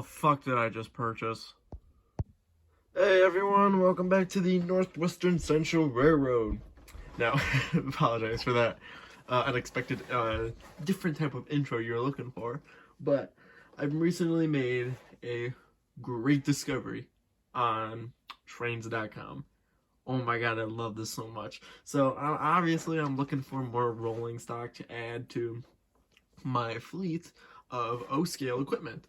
the fuck did I just purchase? Hey everyone, welcome back to the Northwestern Central Railroad. Now, apologize for that unexpected, different type of intro you're looking for, but I've recently made a great discovery on Trainz.com. Oh my god, I love this so much. So, obviously, I'm looking for more rolling stock to add to my fleet of O-scale equipment.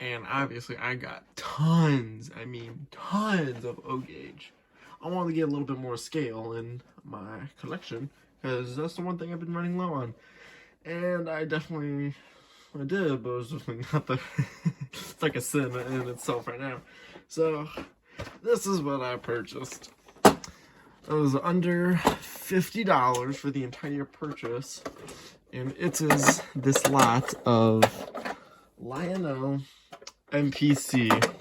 And obviously I got tons of O-gauge. I want to get a little bit more scale in my collection because that's the one thing I've been running low on. And I did, but it was just not the, it's like a sin in itself right now. So this is what I purchased. It was under $50 for the entire purchase. And it is this lot of Lionel MPC,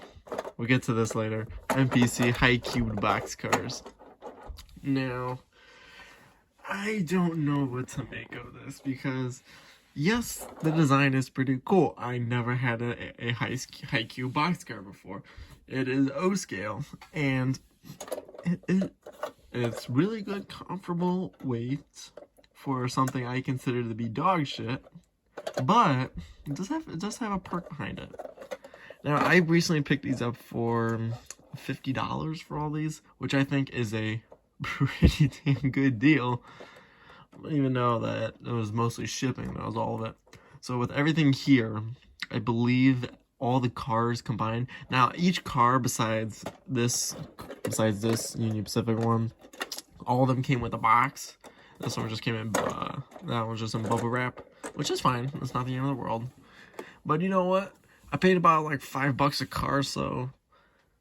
we'll get to this later, MPC high-cubed boxcars. Now, I don't know what to make of this because, yes, the design is pretty cool. I never had a high-cube boxcar before. It is O-scale, and it's really good, comfortable weight for something I consider to be dog shit, but it does have a perk behind it. Now, I recently picked these up for $50 for all these, which I think is a pretty damn good deal. I don't even know that it was mostly shipping, that was all of it. So with everything here, I believe all the cars combined. Now, each car besides this Union Pacific one, all of them came with a box. This one just came in, that one's just in bubble wrap, which is fine. It's not the end of the world. But you know what? I paid about like $5 a car, so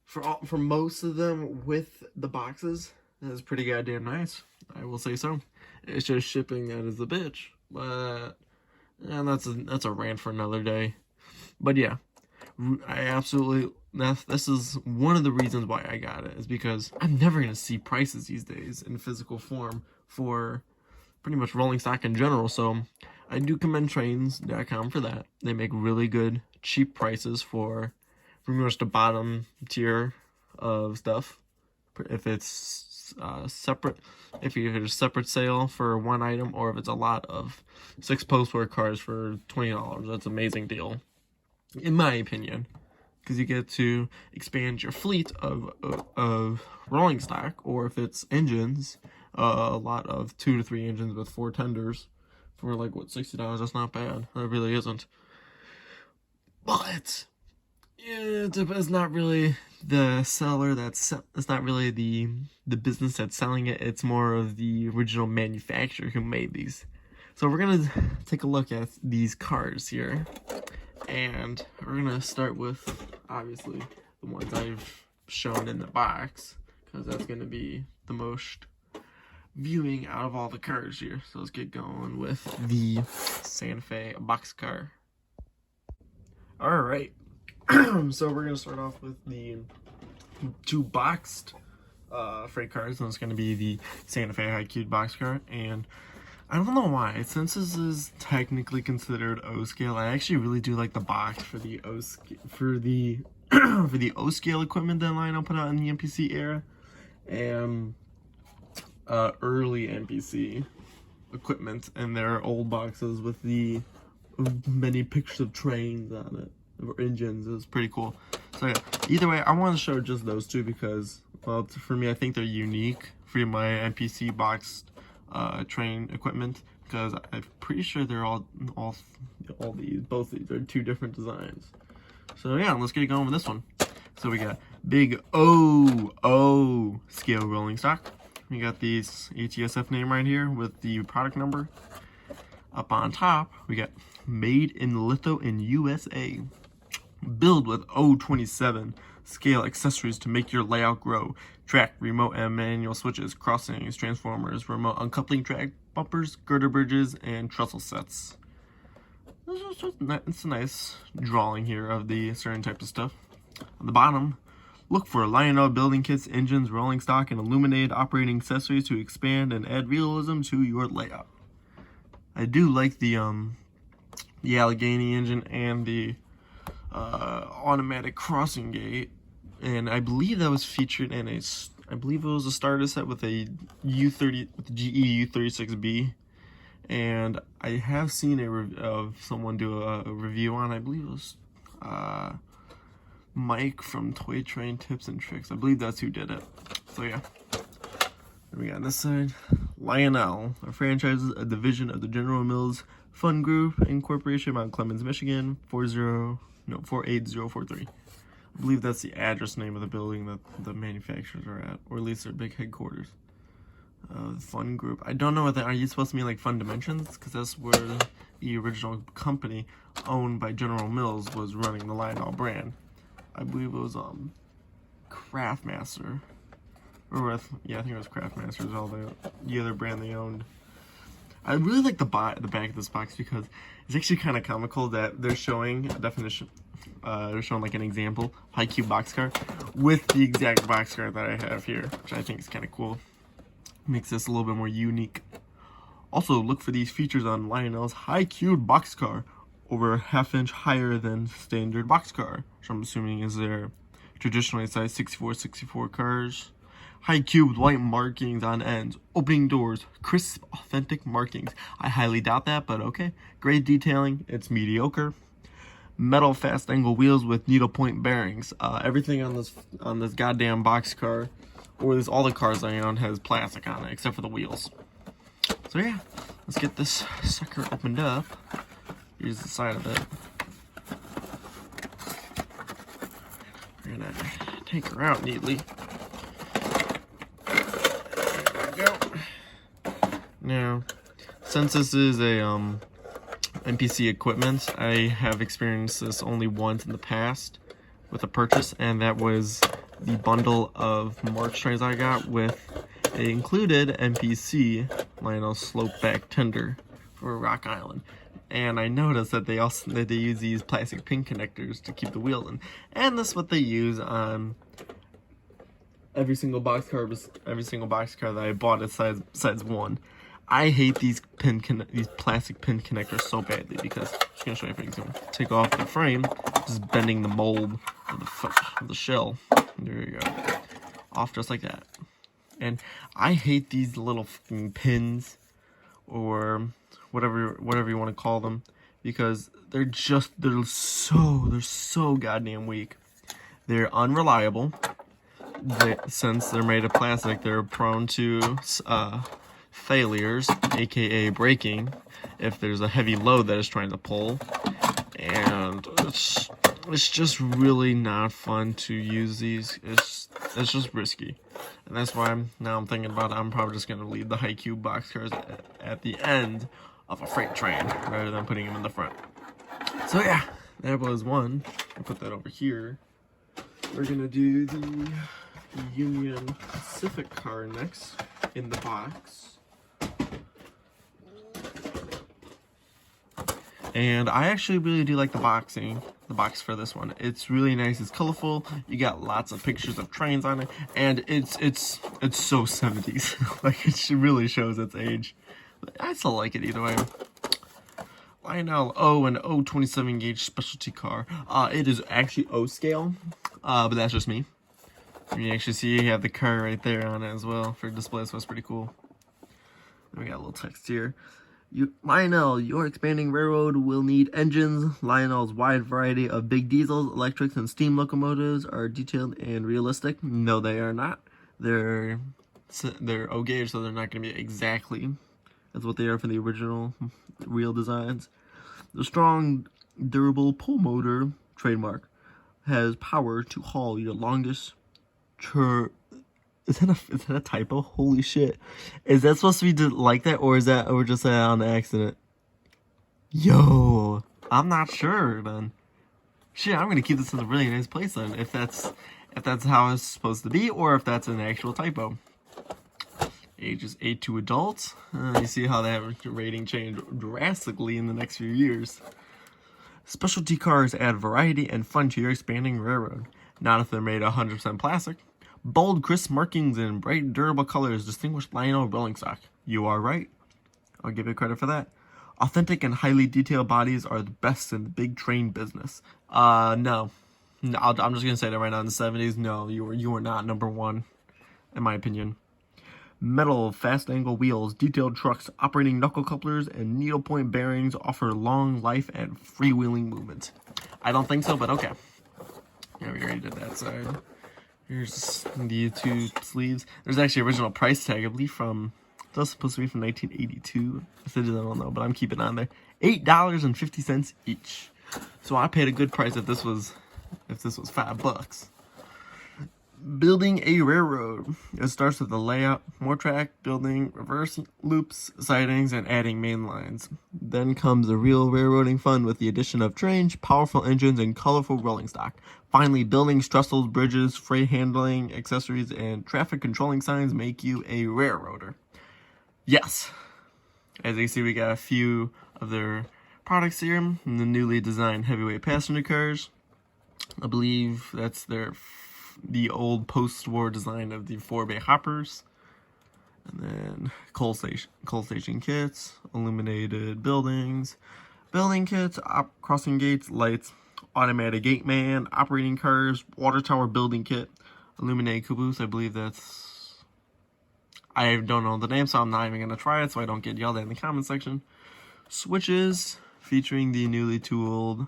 for most of them with the boxes, that's pretty goddamn nice. I will say so. It's just shipping that is a bitch, but and that's a rant for another day. But yeah, I absolutely. This is one of the reasons why I got it, is because I'm never gonna see prices these days in physical form for pretty much rolling stock in general. So I do commend Trainz.com for that. They make really good, cheap prices for pretty much the bottom tier of stuff. If it's separate, if it's a separate sale for one item, or if it's a lot of 6 post-war cars for $20, that's an amazing deal, in my opinion. Because you get to expand your fleet of rolling stock, or if it's engines, a lot of 2 to 3 engines with 4 tenders for like what, $60. That's not bad. That really isn't. But it's not really the seller it's not really the business that's selling it. It's more of the original manufacturer who made these. So we're gonna take a look at these cars here. And we're gonna start with, obviously, the ones I've shown in the box, because that's gonna be the most viewing out of all the cars here. So let's get going with the Santa Fe boxcar. Alright, so we're gonna start off with the 2 boxed freight cars, and it's gonna be the Santa Fe high-cubed boxcar. And I don't know why, since this is technically considered O-scale, I actually really do like the box for the for the O-scale equipment that Lionel put out in the MPC era, and early MPC equipment in their old boxes with the many pictures of trains on it, or engines. It was pretty cool. So yeah, either way, I want to show just those 2 because, well, for me, I think they're unique for my MPC boxed train equipment, because I'm pretty sure they're both these are 2 different designs. So yeah, let's get going with this one. So we got big O scale rolling stock. We got this ATSF name right here with the product number. Up on top, we got made in litho in USA. Build with O27 scale accessories to make your layout grow. Track, remote and manual switches, crossings, transformers, remote uncoupling track, bumpers, girder bridges, and trestle sets. It's a nice drawing here of the certain type of stuff. On the bottom, look for Lionel building kits, engines, rolling stock, and illuminated operating accessories to expand and add realism to your layout. I do like the Allegheny engine and the automatic crossing gate, and I believe that was featured in I believe it was a starter set with a U30 with the GE U36B, and I have seen of someone do a review on. I believe it was Mike from Toy Train Tips and Tricks. I believe that's who did it. So yeah. Then we got on this side, Lionel, a franchise, a division of the General Mills Fun Group Incorporation, Mount Clemens, Michigan, 48043. I believe that's the address name of the building that the manufacturers are at, or at least their big headquarters. Fun Group. I don't know what that are. You supposed to mean like Fun Dimensions? Because that's where the original company owned by General Mills was running the Lionel brand. I believe it was Craftmaster. Yeah, I think it was Craftmaster is all the other brand they owned. I really like the back of this box because it's actually kind of comical that they're showing a definition. They're showing like an example high cube boxcar with the exact boxcar that I have here, which I think is kind of cool. Makes this a little bit more unique. Also, look for these features on Lionel's high cube boxcar, over a ½ inch higher than standard boxcar, which I'm assuming is their traditionally sized 64 cars. High cubed white markings on ends, opening doors, crisp, authentic markings. I highly doubt that, but okay. Great detailing, it's mediocre. Metal fast angle wheels with needlepoint bearings. Everything on this goddamn boxcar, or all the cars I own, has plastic on it, except for the wheels. So yeah, let's get this sucker opened up. Here's the side of it. We're gonna take her out neatly. Now, since this is a NPC equipment, I have experienced this only once in the past with a purchase, and that was the bundle of March trains I got with a included NPC Lionel Slopeback Tender for Rock Island. And I noticed that they use these plastic pin connectors to keep the wheels in, and that's what they use on every single boxcar that I bought at size 1. I hate these plastic pin connectors so badly because I'm just gonna show you if I can take off the frame, just bending the mold of the shell. There you go, off just like that. And I hate these little fucking pins, or whatever you want to call them, because they're so goddamn weak. They're unreliable. Since they're made of plastic, they're prone to failures, aka breaking, if there's a heavy load that is trying to pull, and it's just really not fun to use these. It's just risky, and that's why I'm thinking about I'm probably just gonna leave the high cube boxcars at the end of a freight train rather than putting them in the front. So yeah, that was one. I'll put that over here. We're gonna do the Union Pacific car next in the box. And I actually really do like the box for this one. It's really nice. It's colorful. You got lots of pictures of trains on it, and it's so 70s. Like, it really shows its age. But I still like it either way. Lionel O and O 27 gauge specialty car. It is actually O scale, but that's just me. You actually see you have the car right there on it as well for display, so it's pretty cool. We got a little text here. Lionel, your expanding railroad will need engines. Lionel's wide variety of big diesels, electrics, and steam locomotives are detailed and realistic. No, they are not. They're O gauge, so they're not going to be exactly as what they are for the original real designs. The strong, durable pull motor trademark has power to haul your longest Is that a typo? Holy shit. Is that supposed to be like that, or just that on accident? Yo, I'm not sure then. Shit, I'm gonna keep this in a really nice place then, if that's how it's supposed to be, or if that's an actual typo. Ages 8 to adults. You see how that rating changed drastically in the next few years. Specialty cars add variety and fun to your expanding railroad. Not if they're made 100% plastic. Bold, crisp markings and bright, durable colors distinguish Lionel rolling stock. You are right. I'll give you credit for that. Authentic and highly detailed bodies are the best in the big train business. No. No, I'm just gonna say that right now. In the 70s, no, you were not number one, in my opinion. Metal fast angle wheels, detailed trucks, operating knuckle couplers, and needlepoint bearings offer long life and freewheeling movement. I don't think so, but okay. Yeah, we already did that side. Here's the two sleeves. There's actually original price tag, I believe, from, that's supposed to be from 1982. I don't know, but I'm keeping it on there. $8.50 each. So I paid a good price if this was $5. Building a railroad. It starts with the layout, more track, building, reverse loops, sidings, and adding main lines. Then comes the real railroading fun with the addition of trains, powerful engines, and colorful rolling stock. Finally, buildings, trestles, bridges, freight handling, accessories, and traffic controlling signs make you a railroader. Yes. As you see, we got a few of their products here in the newly designed heavyweight passenger cars. I believe that's the old post-war design of the 4-bay hoppers. And then coal station kits, illuminated buildings, building kits, crossing gates, lights, automatic gate man, operating cars, water tower building kit, illuminated caboose. I believe that's, I don't know the name, so I'm not even gonna try it so I don't get yelled at in the comment section. Switches featuring the newly tooled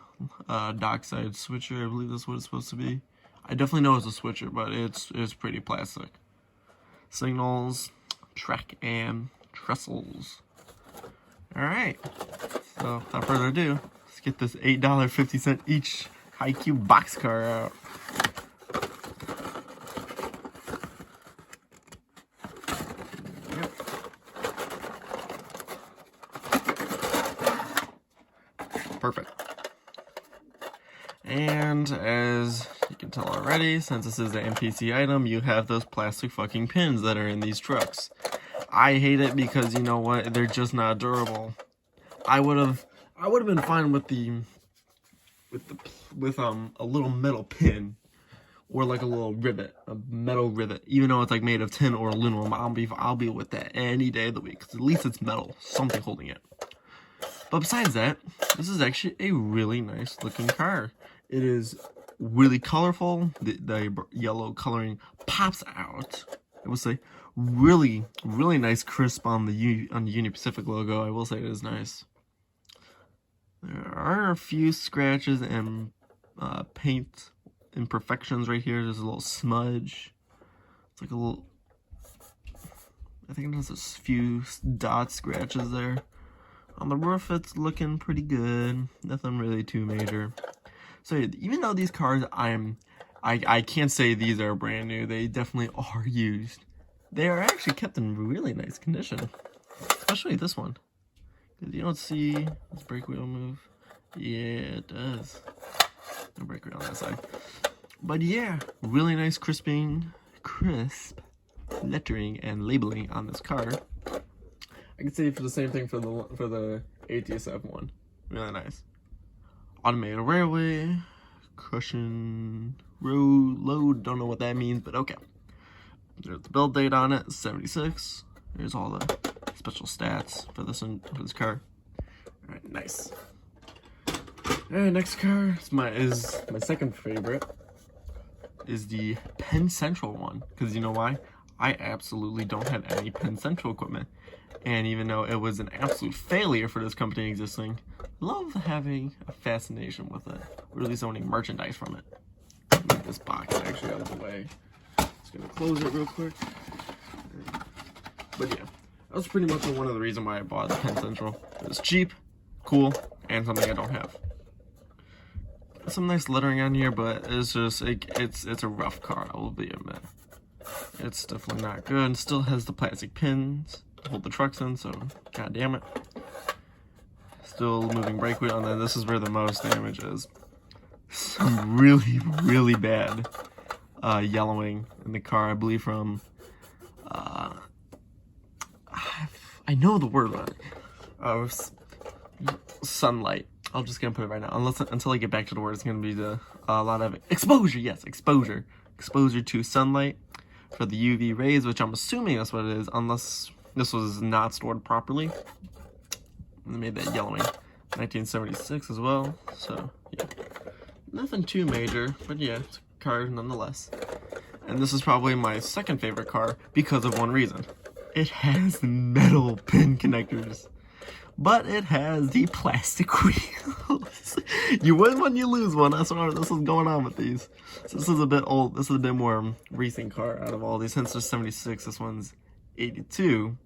dockside switcher. I believe that's what it's supposed to be. I definitely know it's a switcher, but it's pretty plastic. Signals, track, and trestles. Alright, so without further ado, let's get this $8.50 each high-cube boxcar out. Yep. Perfect. And as you can tell already, since this is an NPC item, you have those plastic fucking pins that are in these trucks. I hate it because, you know what, they're just not durable. I would have been fine with a little metal pin or like a little rivet, a metal rivet, even though it's like made of tin or aluminum. I'll be with that any day of the week, because at least it's metal, something holding it. But besides that, this is actually a really nice looking car. It is really colorful. The yellow coloring pops out. I will say really nice crisp on the Union Pacific logo. I will say it is nice. There are a few scratches and paint imperfections right here. There's a little smudge. It's like a little, I think there's a few dot scratches there. On the roof, it's looking pretty good. Nothing really too major. So even though these cars, I can't say these are brand new. They definitely are used. They are actually kept in really nice condition. Especially this one. Because you don't see this brake wheel move. Yeah, it does. No brake wheel on that side. But yeah, really nice crisp lettering and labeling on this car. I can say for the same thing for the ATSF one. Really nice. Automated railway, cushion, road, load, don't know what that means, but okay. There's the build date on it, 76. There's all the special stats for this car. Alright, nice. And next car is my second favorite. Is the Penn Central one. Because you know why? I absolutely don't have any Penn Central equipment. And even though it was an absolute failure for this company existing, love having a fascination with it. Or at least owning merchandise from it. Get this box actually out of the way. Just gonna close it real quick. But yeah, that was pretty much one of the reasons why I bought the Penn Central. It was cheap, cool, and something I don't have. Some nice lettering on here, but it's just it's a rough car, I will be admit. It's definitely not good. It still has the plastic pins to hold the trucks in, so god damn it. Still moving brake wheel, and then this is where the most damage is. Some really bad yellowing in the car, I believe from I know the word on it. Sunlight. I'm just gonna put it right now. Until I get back to the word, it's gonna be a lot of exposure. Yes, exposure. Exposure to sunlight for the UV rays, which I'm assuming that's what it is, unless this was not stored properly. they made that yellowing 1976 as well. So yeah, nothing too major, but yeah, it's a car nonetheless. And this is probably my second favorite car because of one reason. It has metal pin connectors, but it has the plastic wheels. You win one, you lose one. That's what this is going on with these. So this is a bit old. This is a bit more recent car out of all these. Since there's 76, this one's 82.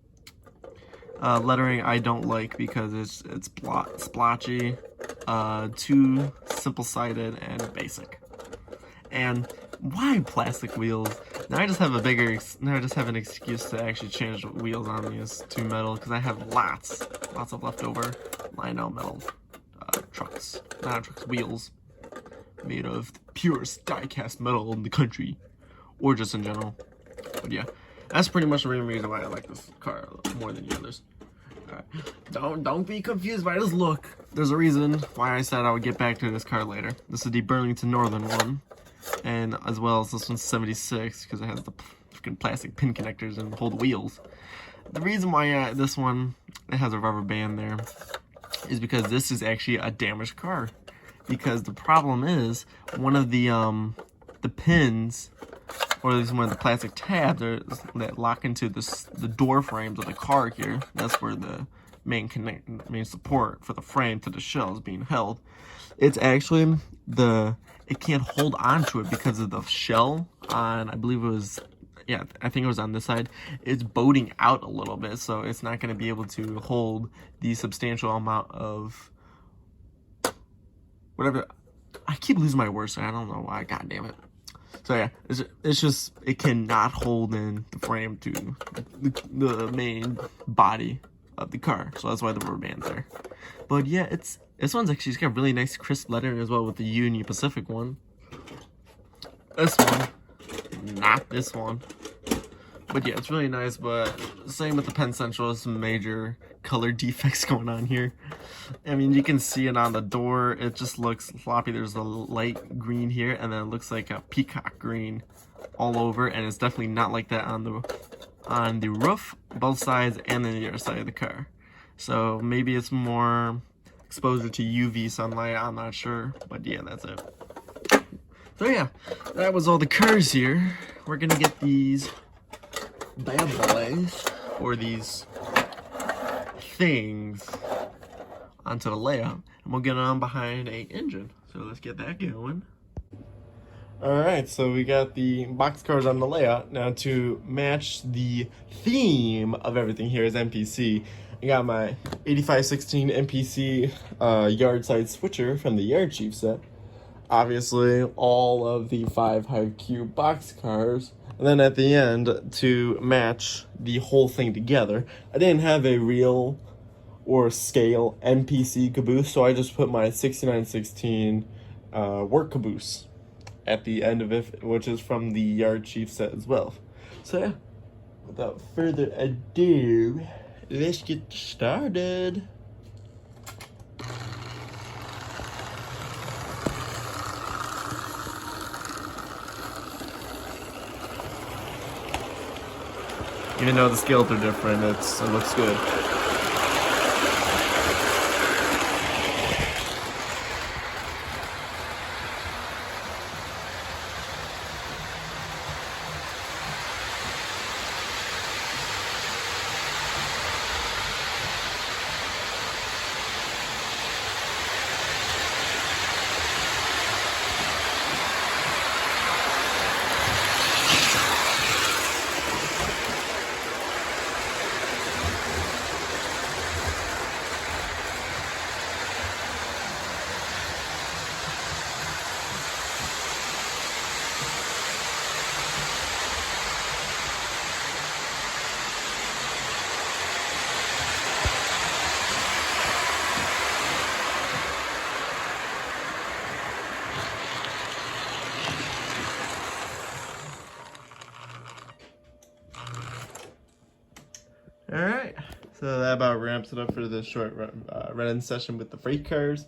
Lettering I don't like because it's splotchy, too simple-sided and basic. And why plastic wheels? Now I just have an excuse to actually change the wheels on these to metal because I have lots of leftover Lionel metal wheels made of the purest die-cast metal in the country, or just in general. But yeah, that's pretty much the main reason why I like this car more than the others. Don't be confused by this look. There's a reason why I said I would get back to this car later. This is the Burlington Northern one, and as well as this one's 76 because it has the freaking plastic pin connectors and hold wheels. The reason why this one it has a rubber band there is because this is actually a damaged car. Because the problem is one of the pins, or at least one of the plastic tabs that lock into the door frames of the car here. That's where the main support for the frame to the shell is being held. It's actually it can't hold onto it because of the shell on, I believe it was, yeah, I think it was on this side. It's boating out a little bit, so it's not going to be able to hold the substantial amount of whatever. I keep losing my words, so I don't know why. God damn it. So yeah, it's just, it cannot hold in the frame to the main body of the car. So that's why the rubber band's there. But yeah, this one's actually, it's got really nice crisp lettering as well with the Union Pacific one. This one, not this one. But yeah, it's really nice, but same with the Penn Central, some major color defects going on here. I mean, you can see it on the door, it just looks sloppy. There's a light green here, and then it looks like a peacock green all over, and it's definitely not like that on the roof, both sides, and then the other side of the car. So maybe it's more exposure to UV sunlight, I'm not sure, but yeah, that's it. So yeah, that was all the cars here. We're gonna get these bad boys, or these things, onto the layout, and we'll get on behind a engine. So let's get that going. Alright, so we got the box cars on the layout. Now to match the theme of everything here is MPC. I got my 8516 MPC yard side switcher from the Yard Chief set. Obviously, all of the 5 Hive Cube box cars. And then at the end, to match the whole thing together, I didn't have a real or scale MPC caboose, so I just put my 6916 work caboose at the end of it, which is from the Yard Chief set as well. So yeah, without further ado, let's get started. Even though the scales are different, it looks good. Alright, so that about ramps it up for this short run-in session with the freight cars.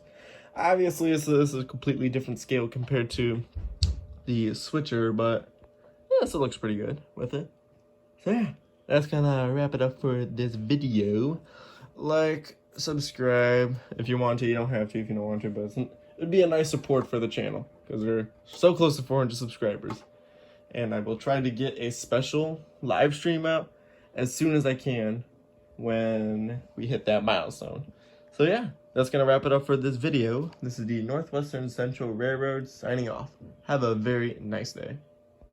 Obviously, this is a completely different scale compared to the switcher, but yeah, this looks pretty good with it. So yeah, that's gonna wrap it up for this video. Like, subscribe if you want to. You don't have to if you don't want to, but it'd be a nice support for the channel because we're so close to 400 subscribers. And I will try to get a special live stream out as soon as I can when we hit that milestone. So yeah, that's going to wrap it up for this video. This is the Northwestern Central Railroad signing off. Have a very nice day.